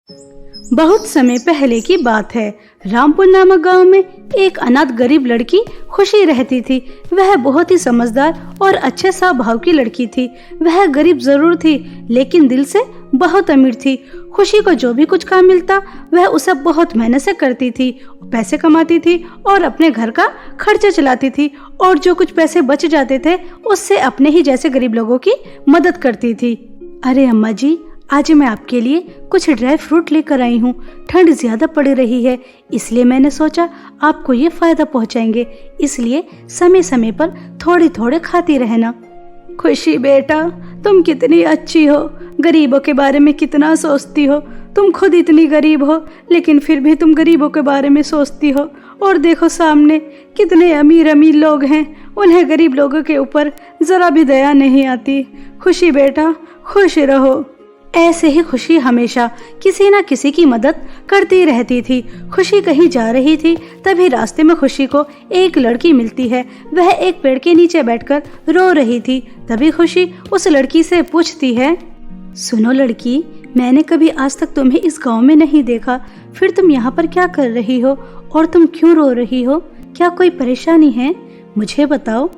बहुत समय पहले की बात है। रामपुर नामक गांव में एक अनाथ गरीब लड़की खुशी रहती थी। वह बहुत ही समझदार और अच्छे स्वभाव की लड़की थी। वह गरीब जरूर थी, लेकिन दिल से बहुत अमीर थी। खुशी को जो भी कुछ काम मिलता वह उसे बहुत मेहनत से करती थी, पैसे कमाती थी और अपने घर का खर्चा चलाती थी, और जो कुछ पैसे बच जाते थे उससे अपने ही जैसे गरीब लोगों की मदद करती थी। अरे अम्मा जी, आज मैं आपके लिए कुछ ड्राई फ्रूट लेकर आई हूँ। ठंड ज्यादा पड़ रही है, इसलिए मैंने सोचा आपको ये फायदा पहुँचाएंगे, इसलिए समय समय पर थोड़े थोड़े खाती रहना। खुशी बेटा, तुम कितनी अच्छी हो, गरीबों के बारे में कितना सोचती हो। तुम खुद इतनी गरीब हो, लेकिन फिर भी तुम गरीबों के बारे में सोचती हो। और देखो सामने कितने अमीर अमीर लोग हैं, उन्हें गरीब लोगों के ऊपर जरा भी दया नहीं आती। खुशी बेटा, खुश रहो। ऐसे ही खुशी हमेशा किसी न किसी की मदद करती रहती थी। खुशी कहीं जा रही थी, तभी रास्ते में खुशी को एक लड़की मिलती है। वह एक पेड़ के नीचे बैठकर रो रही थी। तभी खुशी उस लड़की से पूछती है, सुनो लड़की, मैंने कभी आज तक तुम्हें इस गांव में नहीं देखा। फिर तुम यहाँ पर क्या कर रही हो और तुम क्यों रो रही हो? क्या कोई परेशानी है? मुझे बताओ।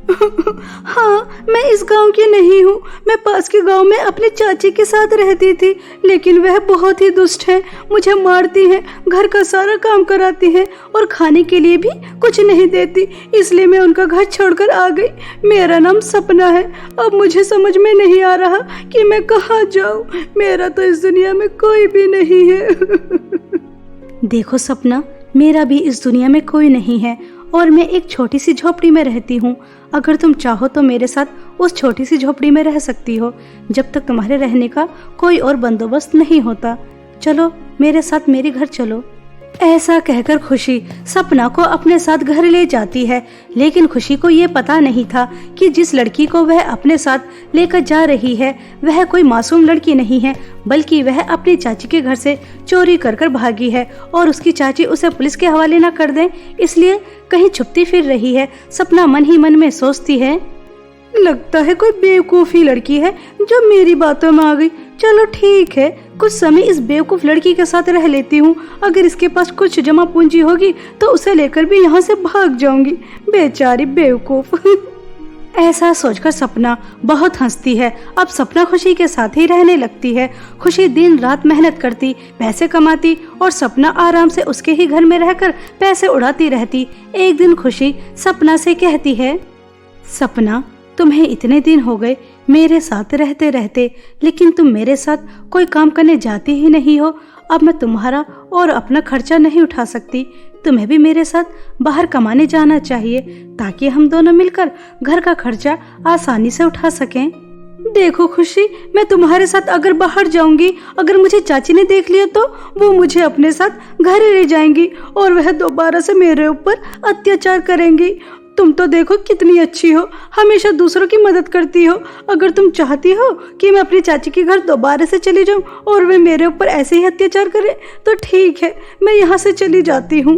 हाँ, मैं इस गांव की नहीं हूँ। मैं पास के गांव में अपने चाची के साथ रहती थी, लेकिन वह बहुत ही दुष्ट है। मुझे मारती है, घर का सारा काम कराती है और खाने के लिए भी कुछ नहीं देती। इसलिए मैं उनका घर छोड़कर आ गई। मेरा नाम सपना है। अब मुझे समझ में नहीं आ रहा कि मैं कहाँ जाऊँ। मेरा तो इस दुनिया में कोई भी नहीं है। देखो सपना, मेरा भी इस दुनिया में कोई नहीं है और मैं एक छोटी सी झोपड़ी में रहती हूँ। अगर तुम चाहो तो मेरे साथ उस छोटी सी झोपड़ी में रह सकती हो, जब तक तुम्हारे रहने का कोई और बंदोबस्त नहीं होता। चलो मेरे साथ मेरे घर चलो। ऐसा कहकर खुशी सपना को अपने साथ घर ले जाती है, लेकिन खुशी को ये पता नहीं था कि जिस लड़की को वह अपने साथ लेकर जा रही है वह कोई मासूम लड़की नहीं है, बल्कि वह अपनी चाची के घर से चोरी कर कर भागी है और उसकी चाची उसे पुलिस के हवाले न कर दें, इसलिए कहीं छुपती फिर रही है। सपना मन ही मन में सोचती है, लगता है कोई बेवकूफी लड़की है जो मेरी बातों में आ गई। चलो ठीक है, कुछ समय इस बेवकूफ लड़की के साथ रह लेती हूँ। अगर इसके पास कुछ जमा पूंजी होगी तो उसे लेकर भी यहाँ से भाग जाऊंगी। बेचारी बेवकूफ। ऐसा सोचकर सपना बहुत हंसती है। अब सपना खुशी के साथ ही रहने लगती है। खुशी दिन रात मेहनत करती, पैसे कमाती और सपना आराम से उसके ही घर में रहकर पैसे उड़ाती रहती। एक दिन खुशी सपना से कहती है, सपना, तुम्हें इतने दिन हो गए मेरे साथ रहते रहते, लेकिन तुम मेरे साथ कोई काम करने जाती ही नहीं हो। अब मैं तुम्हारा और अपना खर्चा नहीं उठा सकती। तुम्हें भी मेरे साथ बाहर कमाने जाना चाहिए, ताकि हम दोनों मिलकर घर का खर्चा आसानी से उठा सकें। देखो खुशी, मैं तुम्हारे साथ अगर बाहर जाऊंगी, अगर मुझे चाची ने देख लिया तो वो मुझे अपने साथ घर ले जाएंगी और वह दोबारा से मेरे ऊपर अत्याचार करेंगी। तुम तो देखो कितनी अच्छी हो, हमेशा दूसरों की मदद करती हो। अगर तुम चाहती हो कि मैं अपनी चाची के घर दोबारा से चली जाऊं और वे मेरे ऊपर ऐसे ही अत्याचार करे, तो ठीक है, मैं यहाँ से चली जाती हूँ।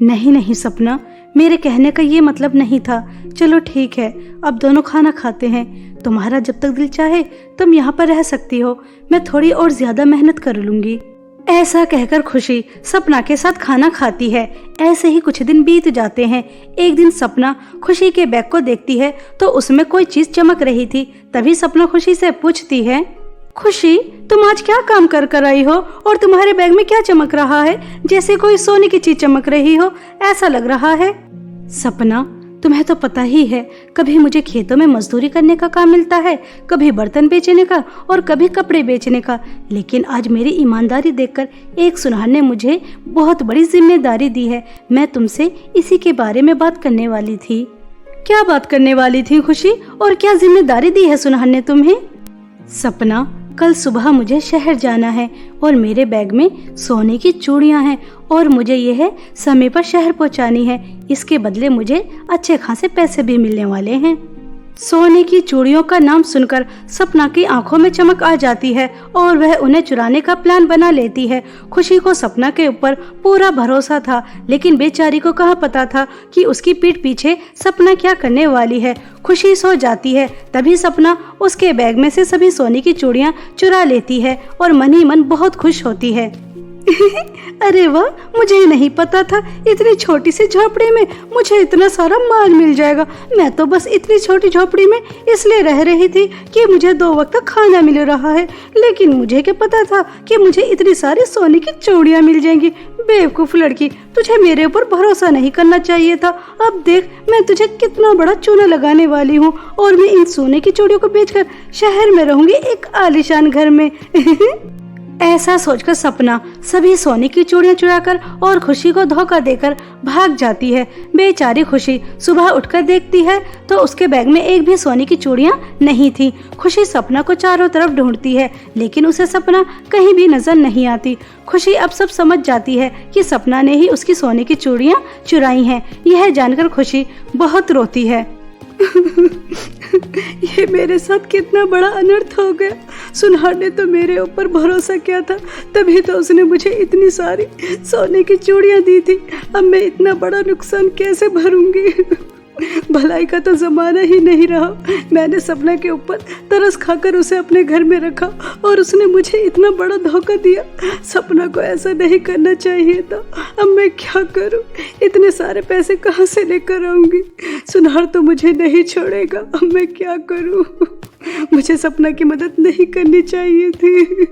नहीं नहीं सपना, मेरे कहने का ये मतलब नहीं था। चलो ठीक है, अब दोनों खाना खाते हैं। तुम्हारा जब तक दिल चाहे तुम यहाँ पर रह सकती हो, मैं थोड़ी और ज्यादा मेहनत कर लूंगी। ऐसा कहकर खुशी सपना के साथ खाना खाती है। ऐसे ही कुछ दिन बीत जाते हैं। एक दिन सपना खुशी के बैग को देखती है तो उसमें कोई चीज चमक रही थी। तभी सपना खुशी से पूछती है, खुशी, तुम आज क्या काम कर कर आई हो और तुम्हारे बैग में क्या चमक रहा है? जैसे कोई सोने की चीज चमक रही हो ऐसा लग रहा है। सपना, तुम्हें तो पता ही है, कभी मुझे खेतों में मजदूरी करने का काम मिलता है, कभी बर्तन बेचने का और कभी कपड़े बेचने का, लेकिन आज मेरी ईमानदारी देखकर एक सुनार ने मुझे बहुत बड़ी जिम्मेदारी दी है। मैं तुमसे इसी के बारे में बात करने वाली थी। क्या बात करने वाली थी खुशी, और क्या जिम्मेदारी दी है सुनार ने तुम्हें? सपना, कल सुबह मुझे शहर जाना है और मेरे बैग में सोने की चूड़ियां हैं और मुझे यह समय पर शहर पहुंचानी है। इसके बदले मुझे अच्छे खासे पैसे भी मिलने वाले हैं। सोने की चूड़ियों का नाम सुनकर सपना की आंखों में चमक आ जाती है और वह उन्हें चुराने का प्लान बना लेती है। खुशी को सपना के ऊपर पूरा भरोसा था, लेकिन बेचारी को कहाँ पता था कि उसकी पीठ पीछे सपना क्या करने वाली है। खुशी सो जाती है, तभी सपना उसके बैग में से सभी सोने की चूड़ियां चुरा लेती है और मन ही मन बहुत खुश होती है। अरे वाह, मुझे नहीं पता था इतनी छोटी सी झोपड़ी में मुझे इतना सारा माल मिल जाएगा। मैं तो बस इतनी छोटी झोपड़ी में इसलिए रह रही थी कि मुझे 2 वक्त का खाना मिल रहा है, लेकिन मुझे क्या पता था कि मुझे इतनी सारी सोने की चूड़ियां मिल जाएंगी। बेवकूफ लड़की, तुझे मेरे ऊपर भरोसा नहीं करना चाहिए था। अब देख, मैं तुझे कितना बड़ा चूना लगाने वाली हूँ और मैं इन सोने की चूड़ियों को बेचकर शहर में रहूंगी एक आलीशान घर में। ऐसा सोचकर सपना सभी सोने की चूड़ियां चुराकर और खुशी को धोखा देकर भाग जाती है। बेचारी खुशी सुबह उठकर देखती है तो उसके बैग में एक भी सोने की चूड़ियां नहीं थी। खुशी सपना को चारों तरफ ढूंढती है, लेकिन उसे सपना कहीं भी नजर नहीं आती। खुशी अब सब समझ जाती है कि सपना ने ही उसकी सोने की चूड़ियां चुराई हैं। यह जानकर खुशी बहुत रोती है। ये मेरे साथ कितना बड़ा अनर्थ हो गया। सुनहर ने तो मेरे ऊपर भरोसा किया था, तभी तो उसने मुझे इतनी सारी सोने की चूड़ियां दी थी। अब मैं इतना बड़ा नुकसान कैसे भरूंगी। भलाई का तो जमाना ही नहीं रहा। मैंने सपना के ऊपर तरस खाकर उसे अपने घर में रखा और उसने मुझे इतना बड़ा धोखा दिया। सपना को ऐसा नहीं करना चाहिए था। अब मैं क्या करूं? इतने सारे पैसे कहां से लेकर आऊंगी? सुनहर तो मुझे नहीं छोड़ेगा। अब मैं क्या करूं? मुझे सपना की मदद नहीं करनी चाहिए थी।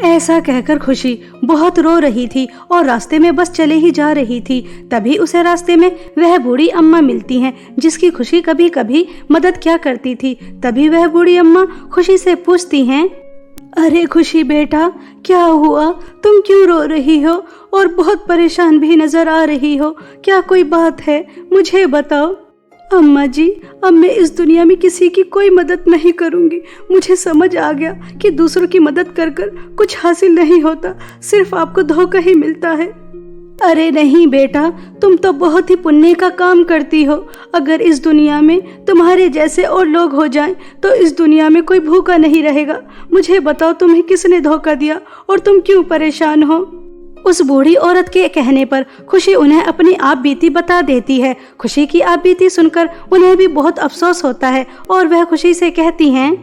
ऐसा कहकर खुशी बहुत रो रही थी और रास्ते में बस चले ही जा रही थी। तभी उसे रास्ते में वह बूढ़ी अम्मा मिलती हैं, जिसकी खुशी कभी कभी मदद क्या करती थी। तभी वह बूढ़ी अम्मा खुशी से पूछती हैं, अरे खुशी बेटा, क्या हुआ? तुम क्यों रो रही हो और बहुत परेशान भी नजर आ रही हो? क्या कोई बात है? मुझे बताओ। अम्मा जी, अब मैं इस दुनिया में किसी की कोई मदद नहीं करूंगी। मुझे समझ आ गया कि दूसरों की मदद कर कर कुछ हासिल नहीं होता, सिर्फ आपको धोखा ही मिलता है। अरे नहीं बेटा, तुम तो बहुत ही पुण्य का काम करती हो। अगर इस दुनिया में तुम्हारे जैसे और लोग हो जाएं, तो इस दुनिया में कोई भूखा नहीं रहेगा। मुझे बताओ, तुम्हें किसने धोखा दिया और तुम क्यों परेशान हो? उस बूढ़ी औरत के कहने पर खुशी उन्हें अपनी आप बीती बता देती है। खुशी की आप बीती सुनकर उन्हें भी बहुत अफसोस होता है और वह खुशी से कहती हैं,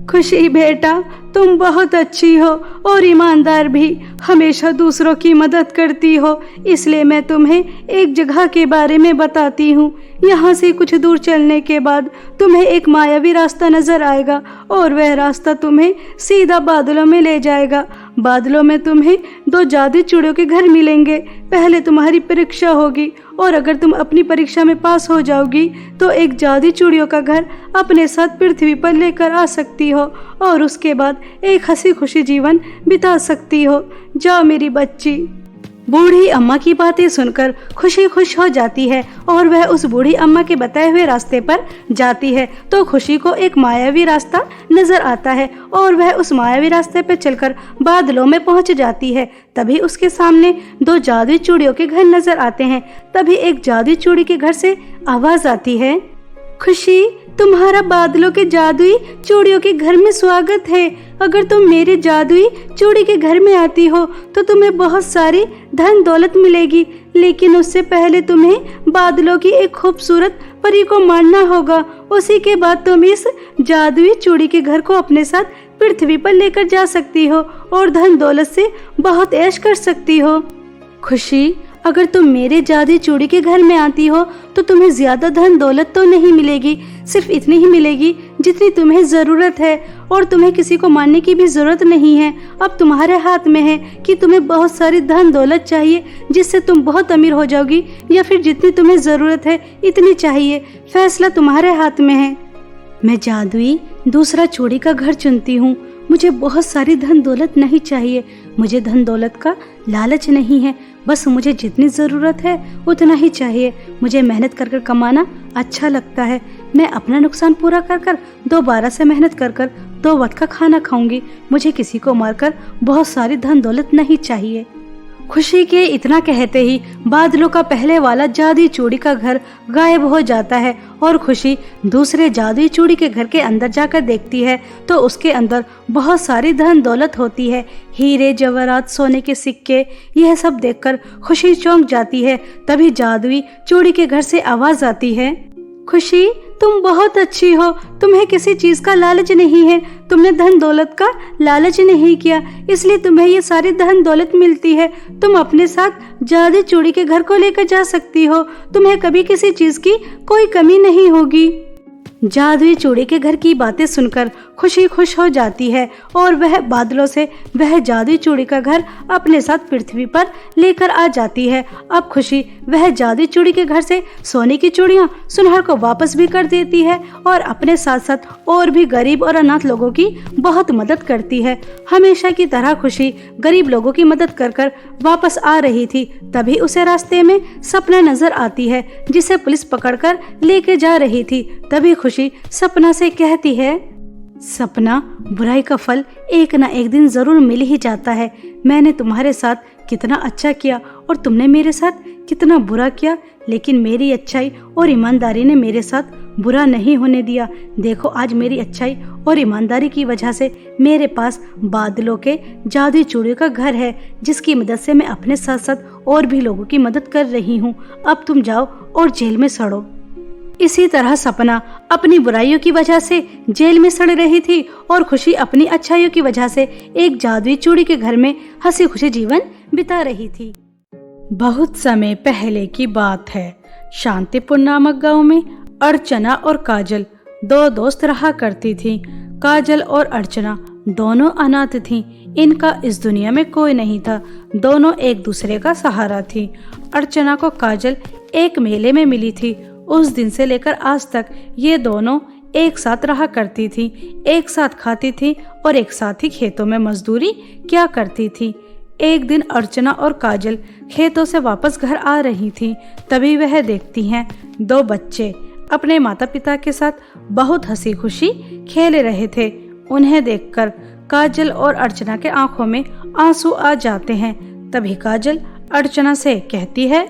खुशी बेटा, तुम बहुत अच्छी हो और ईमानदार भी, हमेशा दूसरों की मदद करती हो। इसलिए मैं तुम्हें एक जगह के बारे में बताती हूँ। यहाँ से कुछ दूर चलने के बाद तुम्हें एक मायावी रास्ता नजर आएगा और वह रास्ता तुम्हें सीधा बादलों में ले जाएगा। बादलों में तुम्हें 2 जादुई चूड़ियों के घर मिलेंगे। पहले तुम्हारी परीक्षा होगी और अगर तुम अपनी परीक्षा में पास हो जाओगी तो एक जादुई चूड़ियों का घर अपने साथ पृथ्वी पर लेकर आ सकती हो और उसके बाद एक हंसी खुशी जीवन बिता सकती हो। जाओ मेरी बच्ची। बूढ़ी अम्मा की बातें सुनकर खुशी खुश हो जाती है और वह उस बूढ़ी अम्मा के बताए हुए रास्ते पर जाती है। तो खुशी को एक मायावी रास्ता नजर आता है और वह उस मायावी रास्ते पर चलकर बादलों में पहुंच जाती है। तभी उसके सामने 2 जादुई चूड़ियों के घर नजर आते हैं। तभी एक जादुई चूड़ी के घर से आवाज आती है, खुशी, तुम्हारा बादलों के जादुई चूड़ियों के घर में स्वागत है। अगर तुम मेरे जादुई चूड़ी के घर में आती हो तो तुम्हें बहुत सारी धन दौलत मिलेगी, लेकिन उससे पहले तुम्हें बादलों की एक खूबसूरत परी को मारना होगा। उसी के बाद तुम इस जादुई चूड़ी के घर को अपने साथ पृथ्वी पर लेकर जा सकती हो और धन दौलत से बहुत ऐश कर सकती हो। खुशी, अगर तुम मेरे जादुई चूड़ी के घर में आती हो तो तुम्हें ज्यादा धन दौलत तो नहीं मिलेगी, सिर्फ इतनी ही मिलेगी जितनी तुम्हें जरूरत है और तुम्हें किसी को मानने की भी जरूरत नहीं है। अब तुम्हारे हाथ में है कि तुम्हें बहुत सारी धन दौलत चाहिए जिससे तुम बहुत अमीर हो जाओगी, या फिर जितनी तुम्हें जरूरत है इतनी चाहिए। फैसला तुम्हारे हाथ में है। मैं जादुई दूसरा चूड़ी का घर चुनती हूँ। मुझे बहुत सारी धन दौलत नहीं चाहिए। मुझे धन दौलत का लालच नहीं है, बस मुझे जितनी ज़रूरत है उतना ही चाहिए। मुझे मेहनत कर कर कमाना अच्छा लगता है। मैं अपना नुकसान पूरा कर कर दोबारा से मेहनत कर कर 2 वक्त का खाना खाऊंगी। मुझे किसी को मारकर बहुत सारी धन दौलत नहीं चाहिए। खुशी के इतना कहते ही बादलों का पहले वाला जादुई चूड़ी का घर गायब हो जाता है और खुशी दूसरे जादुई चूड़ी के घर के अंदर जाकर देखती है तो उसके अंदर बहुत सारी धन दौलत होती है, हीरे जवाहरात, सोने के सिक्के। यह सब देखकर खुशी चौंक जाती है। तभी जादुई चूड़ी के घर से आवाज आती है, खुशी तुम बहुत अच्छी हो, तुम्हें किसी चीज का लालच नहीं है, तुमने धन दौलत का लालच नहीं किया, इसलिए तुम्हें ये सारी धन दौलत मिलती है। तुम अपने साथ जादुई चूड़ी के घर को लेकर जा सकती हो, तुम्हें कभी किसी चीज की कोई कमी नहीं होगी। जादुई चूड़ी के घर की बातें सुनकर खुशी खुश हो जाती है और वह बादलों से वह जादुई चूड़ी का घर अपने साथ पृथ्वी पर लेकर आ जाती है। अब खुशी वह जादुई चूड़ी के घर से सोने की चूड़ियां सुनहर को वापस भी कर देती है और अपने साथ साथ और भी गरीब और अनाथ लोगों की बहुत मदद करती है। हमेशा की तरह खुशी गरीब लोगों की मदद कर कर वापस आ रही थी। तभी उसे रास्ते में सपना नजर आती है जिसे पुलिस पकड़कर लेके जा रही थी। तभी खुशी सपना से कहती है, सपना, बुराई का फल एक ना एक दिन जरूर मिल ही जाता है। मैंने तुम्हारे साथ कितना अच्छा किया और तुमने मेरे साथ कितना बुरा किया, लेकिन मेरी अच्छाई और ईमानदारी ने मेरे साथ बुरा नहीं होने दिया। देखो, आज मेरी अच्छाई और ईमानदारी की वजह से मेरे पास बादलों के जादुई चूड़ी का घर है, जिसकी मदद से मैं अपने साथ साथ और भी लोगों की मदद कर रही हूँ। अब तुम जाओ और जेल में सड़ो। इसी तरह सपना अपनी बुराइयों की वजह से जेल में सड़ रही थी और खुशी अपनी अच्छाइयों की वजह से एक जादुई चूड़ी के घर में हंसी खुशी जीवन बिता रही थी। बहुत समय पहले की बात है। शांतिपुर नामक गांव में अर्चना और काजल दो दोस्त रहा करती थीं। काजल और अर्चना दोनों अनाथ थीं। इनका इस दुनिया में कोई नहीं था। दोनों एक दूसरे का सहारा थी। अर्चना को काजल एक मेले में मिली थी। उस दिन से लेकर आज तक ये दोनों एक साथ रहा करती थी, एक साथ खाती थी और एक साथ ही खेतों में मजदूरी किया करती थी। एक दिन अर्चना और काजल खेतों से वापस घर आ रही थी। तभी वह देखती हैं दो बच्चे अपने माता पिता के साथ बहुत हंसी खुशी खेल रहे थे। उन्हें देखकर काजल और अर्चना के आंखों में आंसू आ जाते हैं। तभी काजल अर्चना से कहती है,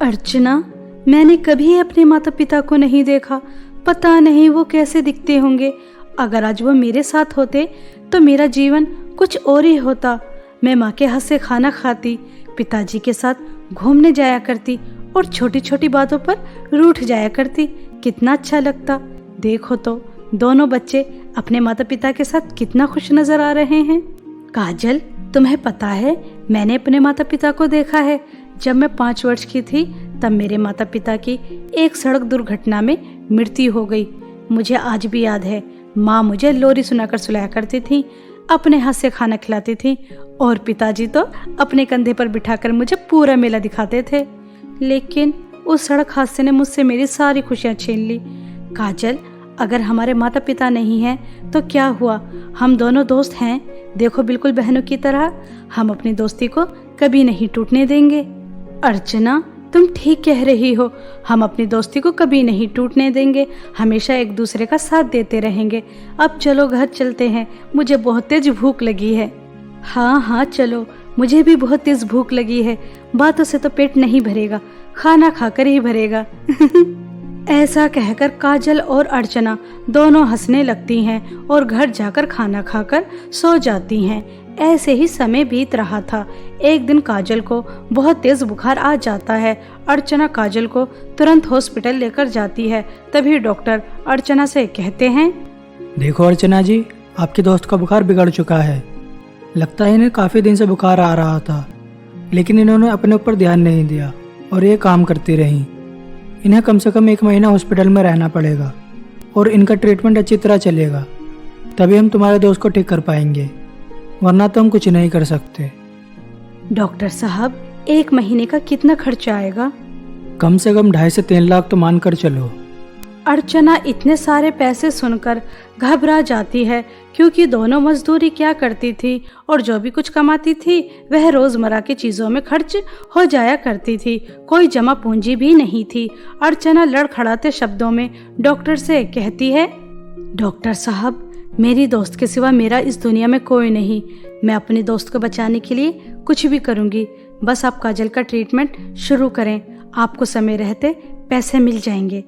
अर्चना, मैंने कभी अपने माता पिता को नहीं देखा। पता नहीं वो कैसे दिखते होंगे। अगर आज वो मेरे साथ होते तो मेरा जीवन कुछ और ही होता। मैं माँ के हाथ से खाना खाती, पिताजी के साथ घूमने जाया करती और छोटी छोटी बातों पर रूठ जाया करती। कितना अच्छा लगता। देखो तो दोनों बच्चे अपने माता पिता के साथ कितना खुश नजर आ रहे हैं। काजल, तुम्हें पता है, मैंने अपने माता पिता को देखा है। जब मैं 5 वर्ष की थी तब मेरे माता पिता की एक सड़क दुर्घटना में मृत्यु हो गई। मुझे आज भी याद है, माँ मुझे लोरी सुनाकर सुलाया करती थी, अपने हाथ से खाना खिलाती थी और पिताजी तो अपने कंधे पर बिठाकर मुझे पूरा मेला दिखाते थे। लेकिन उस सड़क हादसे ने मुझसे मेरी सारी खुशियाँ छीन ली। काजल, अगर हमारे माता पिता नहीं हैं तो क्या हुआ, हम दोनों दोस्त हैं। देखो, बिल्कुल बहनों की तरह हम अपनी दोस्ती को कभी नहीं टूटने देंगे। अर्चना, तुम ठीक कह रही हो, हम अपनी दोस्ती को कभी नहीं टूटने देंगे, हमेशा एक दूसरे का साथ देते रहेंगे। अब चलो घर चलते हैं, मुझे बहुत तेज भूख लगी है। हाँ, चलो, मुझे भी बहुत तेज भूख लगी है। बातों से तो पेट नहीं भरेगा, खाना खाकर ही भरेगा। ऐसा कहकर काजल और अर्चना दोनों हंसने लगती हैं और घर जाकर खाना खाकर सो जाती हैं। ऐसे ही समय बीत रहा था। एक दिन काजल को बहुत तेज बुखार आ जाता है। अर्चना काजल को तुरंत हॉस्पिटल लेकर जाती है। तभी डॉक्टर अर्चना से कहते हैं, देखो अर्चना जी, आपके दोस्त का बुखार बिगड़ चुका है। लगता है इन्हें काफ़ी दिन से बुखार आ रहा था, लेकिन इन्होंने अपने ऊपर ध्यान नहीं दिया और ये काम करती रहीं। इन्हें कम से कम 1 महीना हॉस्पिटल में रहना पड़ेगा और इनका ट्रीटमेंट अच्छी तरह चलेगा, तभी हम तुम्हारे दोस्त को ठीक कर पाएंगे, वरना तो हम कुछ नहीं कर सकते। डॉक्टर साहब, 1 महीने का कितना खर्चा आएगा? कम से कम 2.5 से 3 लाख तो मान कर चलो। अर्चना इतने सारे पैसे सुनकर घबरा जाती है, क्योंकि दोनों मजदूरी क्या करती थी और जो भी कुछ कमाती थी वह रोजमर्रा की चीजों में खर्च हो जाया करती थी। कोई जमा पूंजी भी नहीं थी। अर्चना लड़खड़ाते शब्दों में डॉक्टर से कहती है, डॉक्टर साहब, मेरी दोस्त के सिवा मेरा इस दुनिया में कोई नहीं। मैं अपनी दोस्त को बचाने के लिए कुछ भी करूंगी। बस आप काजल का ट्रीटमेंट शुरू करें, आपको समय रहते पैसे मिल जाएंगे।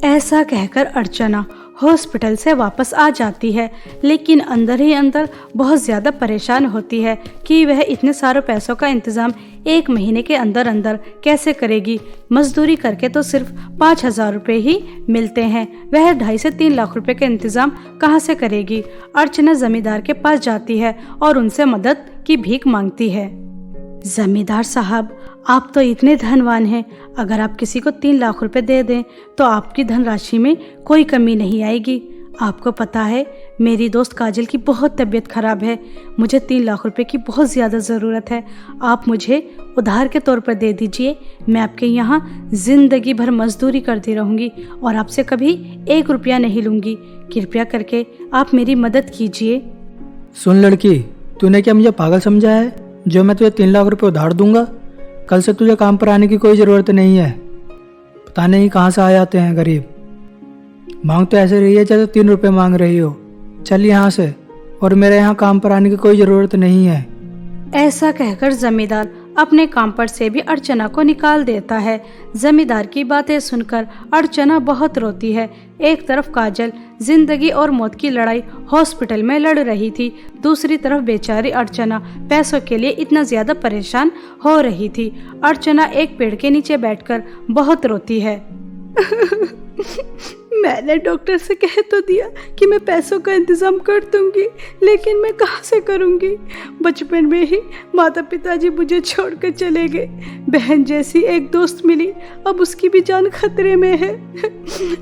ऐसा कहकर अर्चना हॉस्पिटल से वापस आ जाती है, लेकिन अंदर ही अंदर बहुत ज़्यादा परेशान होती है कि वह इतने सारे पैसों का इंतज़ाम 1 महीने के अंदर अंदर कैसे करेगी। मजदूरी करके तो सिर्फ 5,000 रुपये ही मिलते हैं, वह 2.5 से 3 लाख रुपए का इंतज़ाम कहाँ से करेगी। अर्चना जमींदार के पास जाती है और उनसे मदद की भीख मांगती है। जमींदार साहब, आप तो इतने धनवान हैं, अगर आप किसी को 3 लाख रुपए दे दें तो आपकी धनराशि में कोई कमी नहीं आएगी। आपको पता है मेरी दोस्त काजल की बहुत तबीयत खराब है, मुझे 3 लाख रुपए की बहुत ज़्यादा ज़रूरत है। आप मुझे उधार के तौर पर दे दीजिए, मैं आपके यहाँ ज़िंदगी भर मजदूरी करती रहूँगी और आपसे कभी 1 रुपया नहीं लूँगी। कृपया करके आप मेरी मदद कीजिए। सुन लड़की, तूने क्या मुझे पागल समझा है जो मैं तुझे 3 लाख रुपए उधार दूंगा? कल से तुझे काम पर आने की कोई ज़रूरत नहीं है। पता नहीं कहाँ से आ जाते हैं गरीब। मांग तो ऐसे रही है जैसे 3 रुपए मांग रही हो। चल यहाँ से, और मेरे यहाँ काम पर आने की कोई ज़रूरत नहीं है। ऐसा कहकर जमींदार अपने काम पर से भी अर्चना को निकाल देता है। जमींदार की बातें सुनकर अर्चना बहुत रोती है। एक तरफ काजल जिंदगी और मौत की लड़ाई हॉस्पिटल में लड़ रही थी, दूसरी तरफ बेचारी अर्चना पैसों के लिए इतना ज्यादा परेशान हो रही थी। अर्चना एक पेड़ के नीचे बैठकर बहुत रोती है। मैंने डॉक्टर से कह तो दिया कि मैं पैसों का इंतजाम कर दूंगी, लेकिन मैं कहाँ से करूंगी। बचपन में ही माता पिताजी मुझे छोड़कर चले गए। बहन जैसी एक दोस्त मिली, अब उसकी भी जान खतरे में है।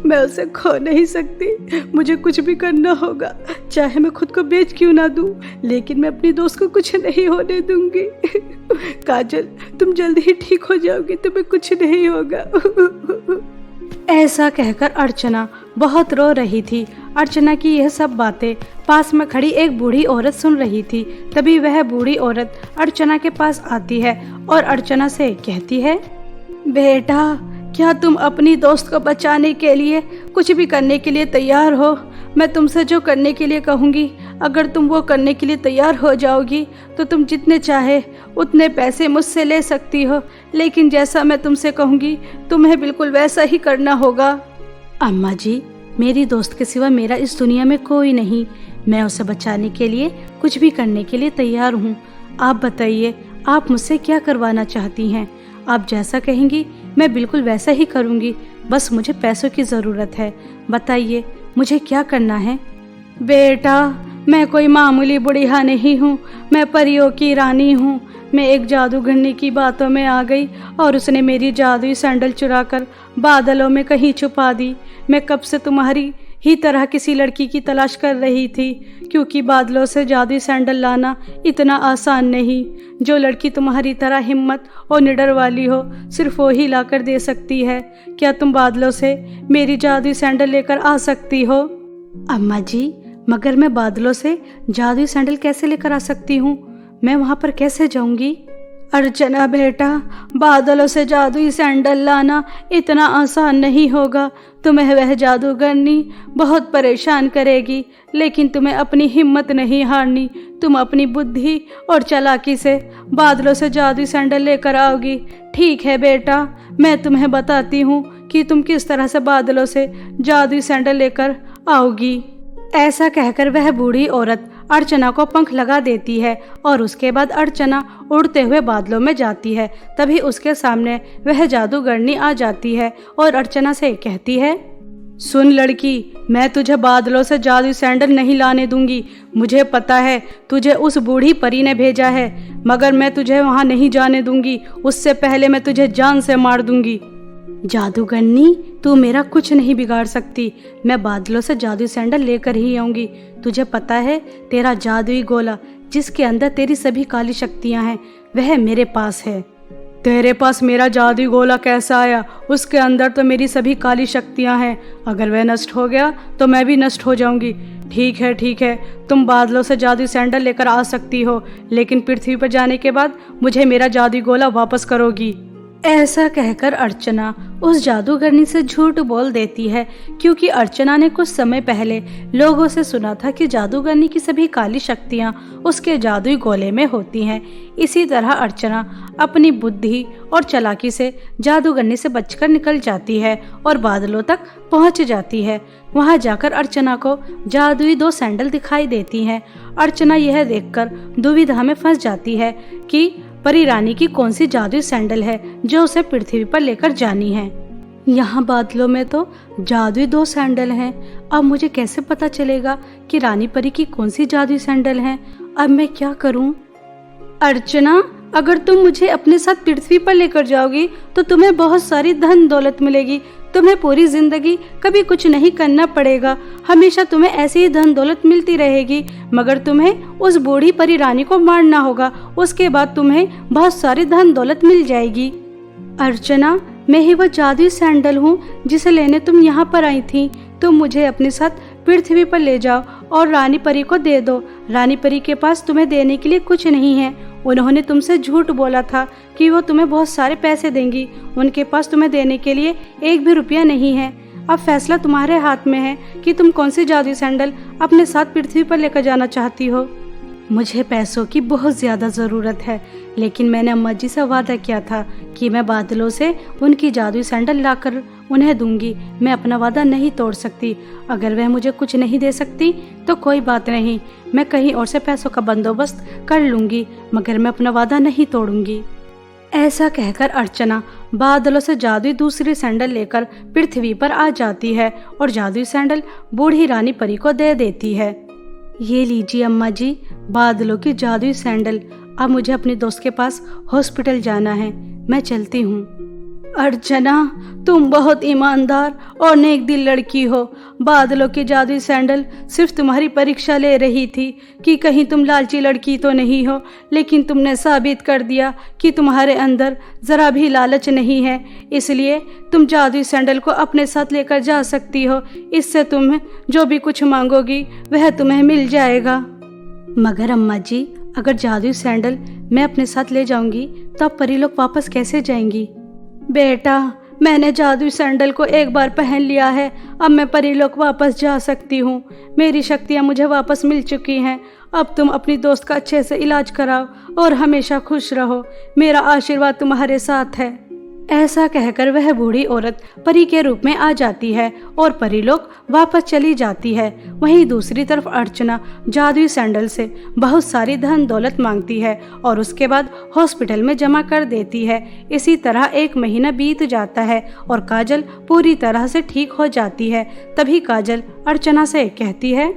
मैं उसे खो नहीं सकती, मुझे कुछ भी करना होगा, चाहे मैं खुद को बेच क्यों ना दूं, लेकिन मैं अपनी दोस्त को कुछ नहीं होने दूंगी। काजल, तुम जल्दी ही ठीक हो जाओगी, तुम्हें कुछ नहीं होगा। ऐसा कहकर अर्चना बहुत रो रही थी। अर्चना की यह सब बातें पास में खड़ी एक बूढ़ी औरत सुन रही थी। तभी वह बूढ़ी औरत अर्चना के पास आती है और अर्चना से कहती है, बेटा, क्या तुम अपनी दोस्त को बचाने के लिए कुछ भी करने के लिए तैयार हो? मैं तुमसे जो करने के लिए कहूँगी, अगर तुम वो करने के लिए तैयार हो जाओगी तो तुम जितने चाहे उतने पैसे मुझसे ले सकती हो, लेकिन जैसा मैं तुमसे कहूँगी तुम्हें बिल्कुल वैसा ही करना होगा। अम्मा जी, मेरी दोस्त के सिवा मेरा इस दुनिया में कोई नहीं, मैं उसे बचाने के लिए कुछ भी करने के लिए तैयार हूँ। आप बताइए, आप मुझसे क्या करवाना चाहती हैं? आप जैसा कहेंगी मैं बिल्कुल वैसा ही करूँगी, बस मुझे पैसों की ज़रूरत है। बताइए मुझे क्या करना है? बेटा, मैं कोई मामूली बुढ़िया नहीं हूँ, मैं परियों की रानी हूँ। मैं एक जादूगरनी की बातों में आ गई और उसने मेरी जादुई सैंडल चुराकर बादलों में कहीं छुपा दी। मैं कब से तुम्हारी ही तरह किसी लड़की की तलाश कर रही थी, क्योंकि बादलों से जादुई सैंडल लाना इतना आसान नहीं। जो लड़की तुम्हारी तरह हिम्मत और निडर वाली हो, सिर्फ वो ही ला कर दे सकती है। क्या तुम बादलों से मेरी जादुई सैंडल लेकर आ सकती हो? अम्मा जी, मगर मैं बादलों से जादुई सैंडल कैसे लेकर आ सकती हूँ? मैं वहाँ पर कैसे जाऊँगी? अर्चना बेटा, बादलों से जादुई सैंडल लाना इतना आसान नहीं होगा। तुम्हें वह जादूगरनी बहुत परेशान करेगी, लेकिन तुम्हें अपनी हिम्मत नहीं हारनी। तुम अपनी बुद्धि और चालाकी से बादलों से जादुई सैंडल लेकर आओगी। ठीक है बेटा, मैं तुम्हें बताती हूँ कि तुम किस तरह से बादलों से जादुई सैंडल लेकर आओगी। ऐसा कहकर वह बूढ़ी औरत अर्चना को पंख लगा देती है और उसके बाद अर्चना उड़ते हुए बादलों में जाती है। तभी उसके सामने वह जादूगरनी आ जाती है और अर्चना से कहती है, सुन लड़की, मैं तुझे बादलों से जादुई सैंडल नहीं लाने दूंगी। मुझे पता है तुझे उस बूढ़ी परी ने भेजा है, मगर मैं तुझे वहां नहीं जाने दूंगी। उससे पहले मैं तुझे जान से मार दूंगी। जादूगरनी, तू मेरा कुछ नहीं बिगाड़ सकती। मैं बादलों से जादुई सैंडल लेकर ही आऊंगी। तुझे पता है तेरा जादुई गोला, जिसके अंदर तेरी सभी काली शक्तियां हैं, वह मेरे पास है। तेरे पास मेरा जादुई गोला कैसा आया? उसके अंदर तो मेरी सभी काली शक्तियां हैं। अगर वह नष्ट हो गया तो मैं भी नष्ट हो जाऊंगी। ठीक है, तुम बादलों से जादुई सैंडल लेकर आ सकती हो, लेकिन पृथ्वी पर जाने के बाद मुझे मेरा जादुई गोला वापस करोगी। ऐसा कहकर अर्चना उस जादूगरनी से झूठ बोल देती है, क्योंकि अर्चना ने कुछ समय पहले लोगों से सुना था कि जादूगरनी की सभी काली शक्तियां उसके जादुई गोले में होती हैं। इसी तरह अर्चना अपनी बुद्धि और चालाकी से जादूगरनी से बचकर निकल जाती है और बादलों तक पहुंच जाती है। वहां जाकर अर्चना को जादुई 2 सैंडल दिखाई देती हैं। अर्चना यह देखकर दुविधा में फंस जाती है कि परी रानी की कौन सी जादुई सैंडल है जो उसे पृथ्वी पर लेकर जानी है। यहाँ बादलों में तो जादुई 2 सैंडल हैं। अब मुझे कैसे पता चलेगा कि रानी परी की कौन सी जादुई सैंडल है? अब मैं क्या करूं? अर्चना, अगर तुम मुझे अपने साथ पृथ्वी पर लेकर जाओगी तो तुम्हें बहुत सारी धन दौलत मिलेगी। तुम्हें पूरी जिंदगी कभी कुछ नहीं करना पड़ेगा। हमेशा तुम्हें ऐसी ही धन दौलत मिलती रहेगी, मगर तुम्हें उस बूढ़ी परी रानी को मारना होगा। उसके बाद तुम्हें बहुत सारी धन दौलत मिल जाएगी। अर्चना, मैं ही वो जादुई सैंडल हूँ जिसे लेने तुम यहाँ पर आई थी। तुम मुझे अपने साथ पृथ्वी पर ले जाओ और रानी परी को दे दो। रानी परी के पास तुम्हें देने के लिए कुछ नहीं है। उन्होंने तुमसे झूठ बोला था कि वो तुम्हें बहुत सारे पैसे देंगी। उनके पास तुम्हें देने के लिए 1 भी रुपया नहीं है। अब फैसला तुम्हारे हाथ में है कि तुम कौन सी जादुई सैंडल अपने साथ पृथ्वी पर लेकर जाना चाहती हो। मुझे पैसों की बहुत ज़्यादा ज़रूरत है, लेकिन मैंने अम्मा जी से वादा किया था कि मैं बादलों से उनकी जादुई सैंडल लाकर उन्हें दूंगी। मैं अपना वादा नहीं तोड़ सकती। अगर वह मुझे कुछ नहीं दे सकती तो कोई बात नहीं, मैं कहीं और से पैसों का बंदोबस्त कर लूंगी, मगर मैं अपना वादा नहीं तोड़ूंगी। ऐसा कहकर अर्चना बादलों से जादुई दूसरी सैंडल लेकर पृथ्वी पर आ जाती है और जादुई सैंडल बूढ़ी रानी परी को दे देती है। ये लीजिए अम्मा जी, बादलों की जादुई सैंडल। अब मुझे अपने दोस्त के पास हॉस्पिटल जाना है, मैं चलती हूँ। अर्चना, तुम बहुत ईमानदार और नेक दिल लड़की हो। बादलों की जादुई सैंडल सिर्फ तुम्हारी परीक्षा ले रही थी कि कहीं तुम लालची लड़की तो नहीं हो, लेकिन तुमने साबित कर दिया कि तुम्हारे अंदर जरा भी लालच नहीं है। इसलिए तुम जादुई सैंडल को अपने साथ लेकर जा सकती हो। इससे तुम जो भी कुछ मांगोगी वह तुम्हें मिल जाएगा। मगर अम्मा जी, अगर जादुई सैंडल मैं अपने साथ ले जाऊंगी तो अब परी लोग वापस कैसे जाएंगी? बेटा, मैंने जादुई सैंडल को एक बार पहन लिया है। अब मैं परीलोक वापस जा सकती हूँ। मेरी शक्तियाँ मुझे वापस मिल चुकी हैं। अब तुम अपनी दोस्त का अच्छे से इलाज कराओ और हमेशा खुश रहो। मेरा आशीर्वाद तुम्हारे साथ है। ऐसा कहकर वह बूढ़ी औरत परी के रूप में आ जाती है और परीलोक वापस चली जाती है। वहीं दूसरी तरफ अर्चना जादुई सैंडल से बहुत सारी धन दौलत मांगती है और उसके बाद हॉस्पिटल में जमा कर देती है। इसी तरह 1 महीना बीत जाता है और काजल पूरी तरह से ठीक हो जाती है। तभी काजल अर्चना से कहती है,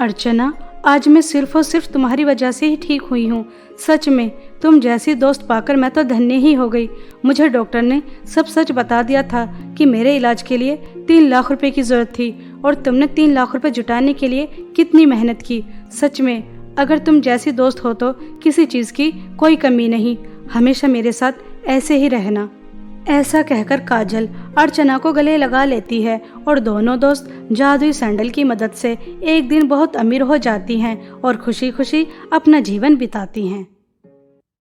अर्चना, आज मैं सिर्फ और सिर्फ तुम्हारी वजह से ही ठीक हुई हूँ। सच में तुम जैसी दोस्त पाकर मैं तो धन्य ही हो गई। मुझे डॉक्टर ने सब सच बता दिया था कि मेरे इलाज के लिए 3 लाख रुपए की जरूरत थी और तुमने 3 लाख रुपए जुटाने के लिए कितनी मेहनत की। सच में अगर तुम जैसी दोस्त हो तो किसी चीज़ की कोई कमी नहीं। हमेशा मेरे साथ ऐसे ही रहना। ऐसा कहकर काजल अर्चना को गले लगा लेती है और दोनों दोस्त जादुई सैंडल की मदद से एक दिन बहुत अमीर हो जाती हैं और खुशी खुशी अपना जीवन बिताती हैं।